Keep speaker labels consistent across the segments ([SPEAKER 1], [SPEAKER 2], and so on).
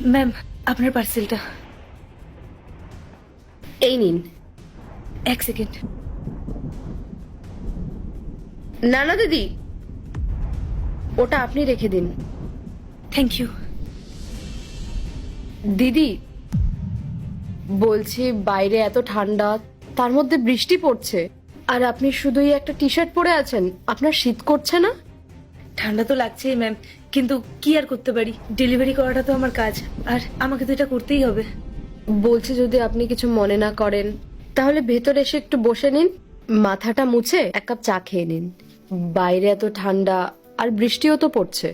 [SPEAKER 1] Ma'am, আপনার পার্সেলটা।
[SPEAKER 2] এই নিন।
[SPEAKER 1] এক সেকেন্ড।
[SPEAKER 2] না না দিদি, ওটা আপনি রেখে দিন।
[SPEAKER 1] Thank you.
[SPEAKER 2] দিদি বলছি, বাইরে এত ঠান্ডা, তার মধ্যে বৃষ্টি পড়ছে, আর আপনি শুধুই একটা টি শার্ট পরে আছেন। আপনার শীত করছে না?
[SPEAKER 1] ঠান্ডা তো লাগছেই ম্যাম, কিন্তু কি আর করতে পারি, ডেলিভারি করাটা তো আমার কাজ, আর আমাকে তো এটা করতেই হবে।
[SPEAKER 2] বলছি, যদি আপনি কিছু মনে না করেন তাহলে ভেতরে এসে একটু বসে নিন, মাথাটা মুছে এক কাপ চা খেয়ে নিন। বাইরে এত ঠান্ডা, আর বৃষ্টিও তো পড়ছে।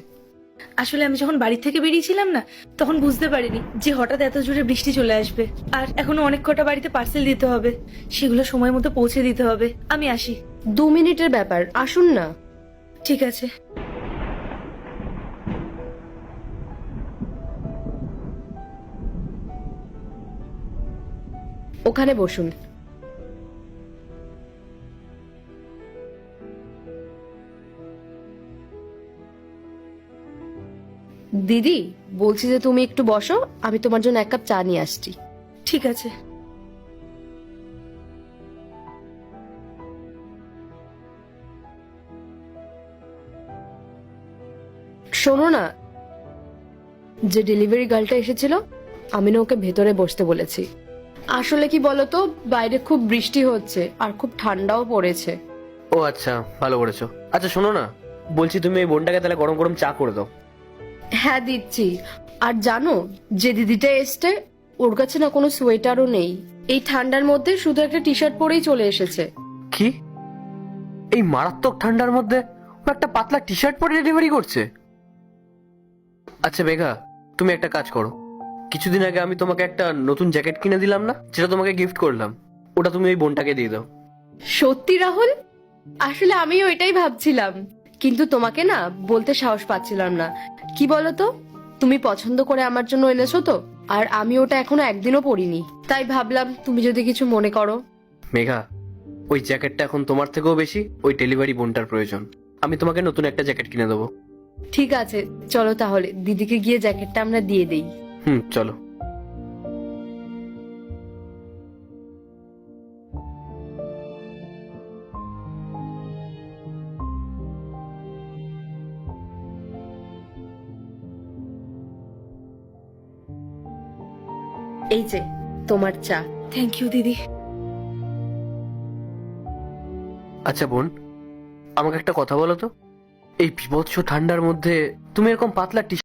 [SPEAKER 1] আসলে আমি যখন বাড়ি থেকে বেরিয়েছিলাম না, তখন বুঝতে পারিনি যে হঠাৎ এত জোরে বৃষ্টি চলে আসবে, আর এখনো অনেক কটা বাড়িতে পার্সেল দিতে হবে, সেগুলো সময় মতো পৌঁছে দিতে হবে। আমি আসি।
[SPEAKER 2] 2 মিনিটের ব্যাপার, আসুন না।
[SPEAKER 1] ঠিক আছে।
[SPEAKER 2] ওখানে বসুন। দিদি বলছি যে তুমি একটু বসো, আমি তোমার জন্য এক কাপ চা নিয়ে আসছি।
[SPEAKER 1] ঠিক আছে।
[SPEAKER 2] শোনো না, যে ডেলিভারি গার্লটা এসেছিল, আমি না ওকে ভেতরে বসতে বলেছি। আসলে কি বলতো, বাইরে খুব বৃষ্টি হচ্ছে আর খুব ঠান্ডাও পড়েছে।
[SPEAKER 3] ও আচ্ছা, ভালো করেছো। আচ্ছা শোনো না, বলছি তুমি এই বোনটাকে তাহলে গরম গরম চা করে দাও।
[SPEAKER 2] হ্যাঁ দিচ্ছি। আর জানো, যে দিদিটা এসছে, ওর কাছে না কোনো সোয়েটারও নেই। এই ঠান্ডার মধ্যে শুধু একটা টি শার্ট পরেই চলে এসেছে।
[SPEAKER 3] কি, এই মারাত্মক ঠান্ডার মধ্যে ও একটা পাতলা টি শার্ট পরে ডেলিভারি করছে? আচ্ছা মেঘা, তুমি একটা কাজ করো, কিছুদিন আগে আমি তোমাকে একটা নতুন জ্যাকেট কিনে দিলাম না, যেটা তোমাকে গিফট করলাম, ওটা তুমি ওই বোনটাকে দিয়ে দাও।
[SPEAKER 2] সত্যি রাহুল? আসলে আমিও এটাই ভাবছিলাম, কিন্তু তোমাকে না বলতে সাহস পাচ্ছিলাম না। কি বলতো, তুমি পছন্দ করে আমার জন্য এনেছো তো, আর আমি ওটা এখনো একদিনও পরিনি, তাই ভাবলাম তুমি যদি কিছু মনে করো।
[SPEAKER 3] মেঘা, ওই জ্যাকেটটা এখন তোমার থেকেও বেশি ওই ডেলিভারি বোনটার প্রয়োজন। আমি তোমাকে নতুন একটা জ্যাকেট কিনে দেবো।
[SPEAKER 2] ঠিক আছে, চলো তাহলে দিদিকে গিয়ে জ্যাকেটটা আমরা দিয়ে দেই।
[SPEAKER 3] চলো।
[SPEAKER 2] এই যে তোমার চা।
[SPEAKER 1] থ্যাংক ইউ দিদি।
[SPEAKER 3] আচ্ছা বোন, আমাকে একটা কথা বলো তো, এই বিভৎস ঠান্ডার মধ্যে তুমি এরকম পাতলা টি